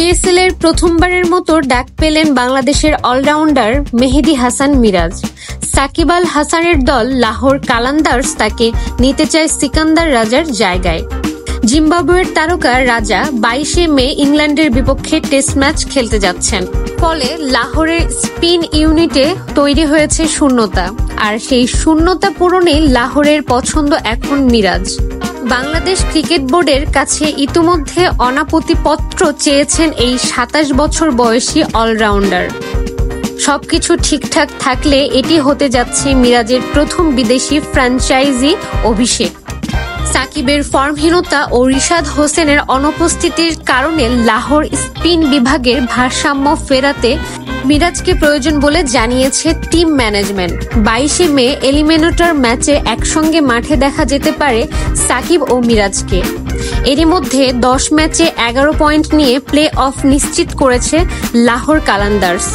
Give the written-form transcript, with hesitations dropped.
IPSL এর প্রথমবারের মতো ডাক পেলেন বাংলাদেশের অলরাউন্ডার মেহেদী হাসান মিরাজ। সাকিব আল হাসানের দল লাহোর কালান্দার্স তাকে নিতে চায় সিকান্দার রাজার জায়গায়। জিম্বাবুয়ের তারকা রাজা 22শে মে ইংল্যান্ডের বিপক্ষে টেস্ট ম্যাচ খেলতে যাচ্ছেন। ফলে লাহোরের স্পিন ইউনিটে তৈরি হয়েছে শূন্যতা, আর সেই শূন্যতা পূরণে লাহোরের পছন্দ এখন মিরাজ। বাংলাদেশ ক্রিকেট বোর্ডের কাছে ইতিমধ্যে অনাপত্তিপত্র চেয়েছেন এই 27 বছর বয়সী অলরাউন্ডার। সবকিছু ঠিকঠাক থাকলে এটি হতে যাচ্ছে মিরাজের প্রথম বিদেশি ফ্র্যাঞ্চাইজি অভিষেক। সাকিবের ফর্মহীনতা ও রিশাদ হোসেনের অনুপস্থিতির কারণে লাহোর স্পিন বিভাগের ভারসাম্য ফেরাতে মিরাজকে প্রয়োজন বলে জানিয়েছে টিম ম্যানেজমেন্ট। 22শে মে এলিমিনেটর ম্যাচে একসঙ্গে মাঠে দেখা যেতে পারে সাকিব ও মিরাজকে। এরই মধ্যে 10 ম্যাচে 11 পয়েন্ট নিয়ে প্লে অফ নিশ্চিত করেছে লাহোর কালান্দার্স।